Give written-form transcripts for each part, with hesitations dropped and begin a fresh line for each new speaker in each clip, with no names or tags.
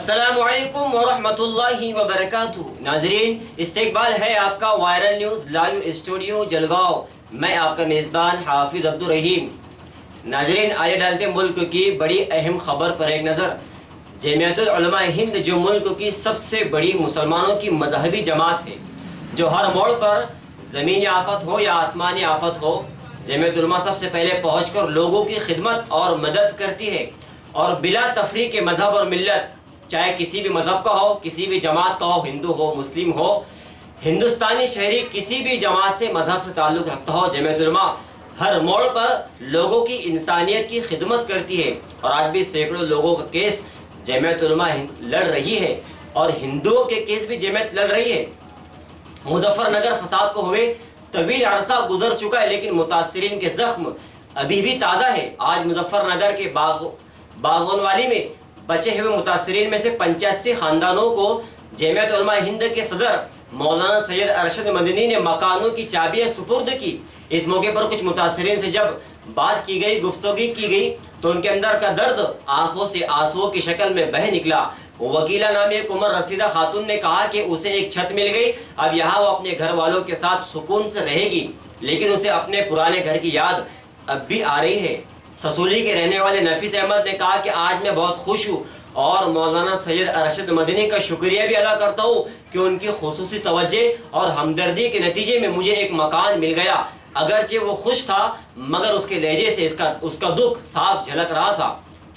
السلام علیکم ورحمۃ اللہ وبرکاتہ۔ ناظرین، استقبال ہے آپ کا viral news live studio Jalgaon. میں آپ کا میزبان حافظ عبدالرحیم۔ ناظرین، آئیے ڈالتے ہیں ملک کی بڑی اہم خبر پر ایک نظر۔ جمعیت العلماء ہند، جو ملک کی سب سے بڑی مسلمانوں کی مذہبی جماعت ہے، جو ہر موڑ پر زمینی آفت ہو یا آسمانی آفت ہو، جمعیت العلماء سب سے پہلے پہنچ کر لوگوں کی خدمت اور مدد کرتی ہے، اور بلا تفریق مذہب اور ملت، چاہے کسی بھی مذہب کا ہو، کسی بھی جماعت کا ہو، ہندو ہو، مسلم ہو، ہندوستانی شہری کسی بھی جماعت سے، مذہب سے تعلق رکھتا ہو، جمعیت العلماء ہر موڑ پر لوگوں کی انسانیت کی خدمت کرتی ہے۔ اور آج بھی سینکڑوں لوگوں کا کیس جمعیت العلماء لڑ رہی ہے، اور ہندوؤں کے کیس بھی جمعیت لڑ رہی ہے۔ مظفر نگر فساد کو ہوئے طویل عرصہ گزر چکا ہے، لیکن متاثرین کے زخم ابھی بھی تازہ ہے۔ آج مظفر نگر کے باغونوالی میں بچے ہوئے متاثرین میں سے 85 خاندانوں کو جمعیت علماء ہند کے صدر مولانا سید ارشد مدنی نے مکانوں کی چابیاں سپرد کی۔ اس موقع پر کچھ متاثرین سے جب بات کی گئی، گفتگو کی گئی، تو ان کے اندر کا درد آنکھوں سے آنسوؤں کی شکل میں بہہ نکلا۔ وکیلہ نامی ایک عمر رسیدہ خاتون نے کہا کہ اسے ایک چھت مل گئی، اب یہاں وہ اپنے گھر والوں کے ساتھ سکون سے رہے گی، لیکن اسے اپنے پرانے گھر کی یاد اب بھی آ رہی ہے۔ سسولی کے رہنے والے نفیس احمد نے کہا کہ آج میں بہت خوش ہوں، اور مولانا سید ارشد مدنی کا شکریہ بھی ادا کرتا ہوں کہ ان کی خصوصی توجہ اور ہمدردی کے نتیجے میں مجھے ایک مکان مل گیا۔ اگرچہ وہ خوش تھا، مگر اس کے لہجے سے اس کا دکھ صاف جھلک رہا تھا۔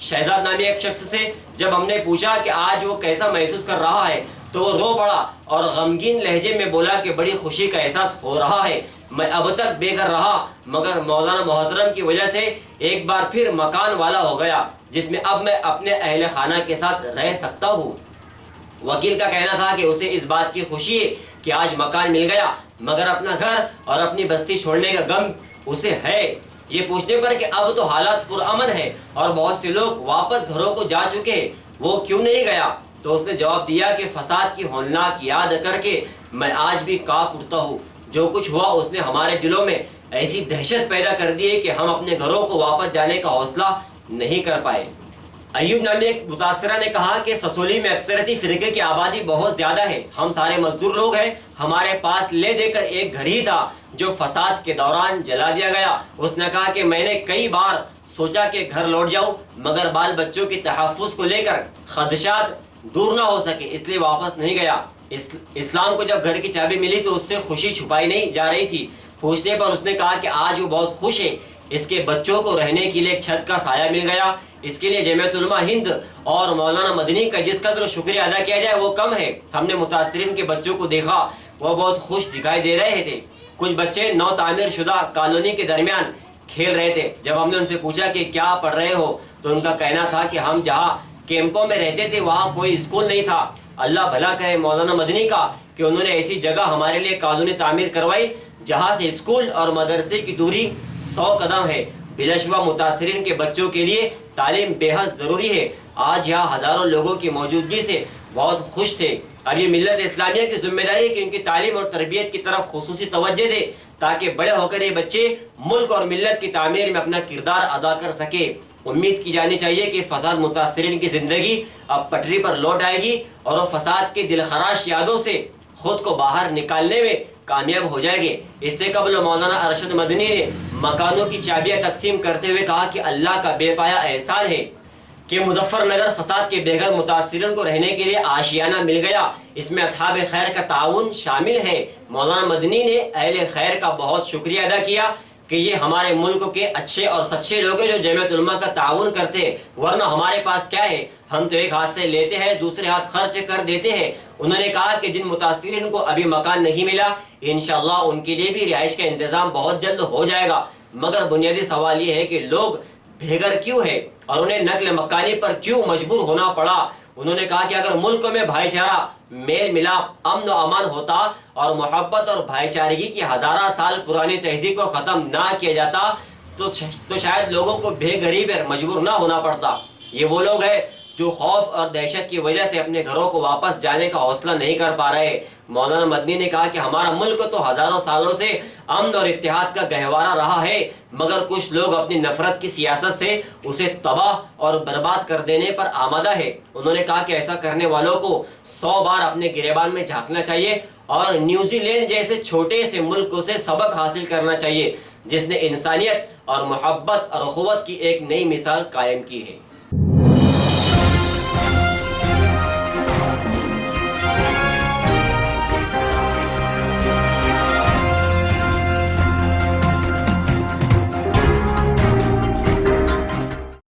شہزاد نامی ایک شخص سے جب ہم نے پوچھا کہ آج وہ کیسا محسوس کر رہا ہے، تو وہ رو پڑا اور غمگین لہجے میں بولا کہ بڑی خوشی کا احساس ہو رہا ہے۔ میں اب تک بے گھر رہا، مگر مولانا محترم کی وجہ سے ایک بار پھر مکان والا ہو گیا، جس میں اب میں اپنے اہل خانہ کے ساتھ رہ سکتا ہوں۔ وکیل کا کہنا تھا کہ اسے اس بات کی خوشی ہے کہ آج مکان مل گیا، مگر اپنا گھر اور اپنی بستی چھوڑنے کا غم اسے ہے۔ یہ پوچھنے پر کہ اب تو حالات پرامن ہے اور بہت سے لوگ واپس گھروں کو جا چکے ہیں، وہ کیوں نہیں گیا، تو اس نے جواب دیا کہ فساد کی ہولناک یاد کر کے میں آج بھی کانپ اٹھتا ہوں۔ جو کچھ ہوا اس نے ہمارے دلوں میں ایسی دہشت پیدا کر دی ہے کہ ہم اپنے گھروں کو واپس جانے کا حوصلہ نہیں کر پائے۔ ایوب نامی ایک متاثرہ نے کہا کہ سسولی میں اکثریتی فرقے کی آبادی بہت زیادہ ہے، ہم سارے مزدور لوگ ہیں، ہمارے پاس لے دے کر ایک گھر ہی تھا جو فساد کے دوران جلا دیا گیا۔ اس نے کہا کہ میں نے کئی بار سوچا کہ گھر لوٹ جاؤں، مگر بال بچوں کی تحفظ کو لے کر خدشات دور نہ ہو سکے، اس لیے واپس نہیں گیا۔ اسلام کو جب گھر کی چابی ملی تو اس سے خوشی چھپائی نہیں جا رہی تھی۔ پوچھنے پر اس نے کہا کہ آج وہ بہت خوش ہے، اس کے بچوں کو رہنے کے لیے ایک چھت کا سایہ مل گیا۔ اس کے لیے جمعیت علماء ہند اور مولانا مدنی کا جس قدر شکریہ ادا کیا جائے وہ کم ہے۔ ہم نے متاثرین کے بچوں کو دیکھا، وہ بہت خوش دکھائی دے رہے تھے۔ کچھ بچے نو تعمیر شدہ کالونی کے درمیان کھیل رہے تھے۔ جب ہم نے ان سے پوچھا کہ کیا پڑھ رہے ہو، تو ان کا کہنا تھا کہ ہم جہاں کیمپوں میں رہتے تھے وہاں کوئی اسکول نہیں تھا۔ اللہ بھلا کہے مولانا مدنی کا کہ انہوں نے ایسی جگہ ہمارے لیے کالونی تعمیر کروائی جہاں سے اسکول اور مدرسے کی دوری 100 قدم ہے۔ بلا شبہ متاثرین کے بچوں کے لیے تعلیم بے حد ضروری ہے۔ آج یہاں ہزاروں لوگوں کی موجودگی سے بہت خوش تھے۔ اب یہ ملت اسلامیہ کی ذمہ داری ہے کہ ان کی تعلیم اور تربیت کی طرف خصوصی توجہ دے، تاکہ بڑے ہو کر یہ بچے ملک اور ملت کی تعمیر میں اپنا کردار ادا کر سکے۔ امید کی جانی چاہیے کہ فساد متاثرین کی زندگی اب پٹری پر لوٹ آئے گی، اور وہ فساد کی دلخراش یادوں سے خود کو باہر نکالنے میں کامیاب ہو جائے گے۔ اس سے قبل مولانا ارشد مدنی نے مکانوں کی چابیاں تقسیم کرتے ہوئے کہا کہ اللہ کا بے پایا احسان ہے کہ مظفر نگر فساد کے بے گھر متاثرین کو رہنے کے لیے آشیانہ مل گیا۔ اس میں اصحاب خیر کا تعاون شامل ہے۔ مولانا مدنی نے اہل خیر کا بہت شکریہ ادا کیا کہ یہ ہمارے ملک کے اچھے اور سچے لوگ ہیں جو جمعیت علماء کا تعاون کرتے ہیں، ورنہ ہمارے پاس کیا ہے، ہم تو ایک ہاتھ سے لیتے ہیں دوسرے ہاتھ خرچ کر دیتے ہیں۔ انہوں نے کہا کہ جن متاثرین کو ابھی مکان نہیں ملا، انشاءاللہ ان کے لیے بھی رہائش کا انتظام بہت جلد ہو جائے گا، مگر بنیادی سوال یہ ہے کہ لوگ بے گھر کیوں ہے اور انہیں نقل مکانی پر کیوں مجبور ہونا پڑا۔ انہوں نے کہا کہ اگر ملک میں بھائی چارہ، میل ملاپ، امن و امان ہوتا اور محبت اور بھائی چارگی کی ہزارہ سال پرانی تہذیب کو ختم نہ کیا جاتا تو شاید لوگوں کو بے گھری پر مجبور نہ ہونا پڑتا۔ یہ وہ لوگ ہیں جو خوف اور دہشت کی وجہ سے اپنے گھروں کو واپس جانے کا حوصلہ نہیں کر پا رہے۔ مولانا مدنی نے کہا کہ ہمارا ملک تو ہزاروں سالوں سے امن اور اتحاد کا گہوارہ رہا ہے، مگر کچھ لوگ اپنی نفرت کی سیاست سے اسے تباہ اور برباد کر دینے پر آمادہ ہے۔ انہوں نے کہا کہ ایسا کرنے والوں کو 100 بار اپنے گریبان میں جھانکنا چاہیے اور نیوزی لینڈ جیسے چھوٹے سے ملک سے سبق حاصل کرنا چاہیے جس نے انسانیت اور محبت اور اخوت کی ایک نئی مثال قائم کی ہے۔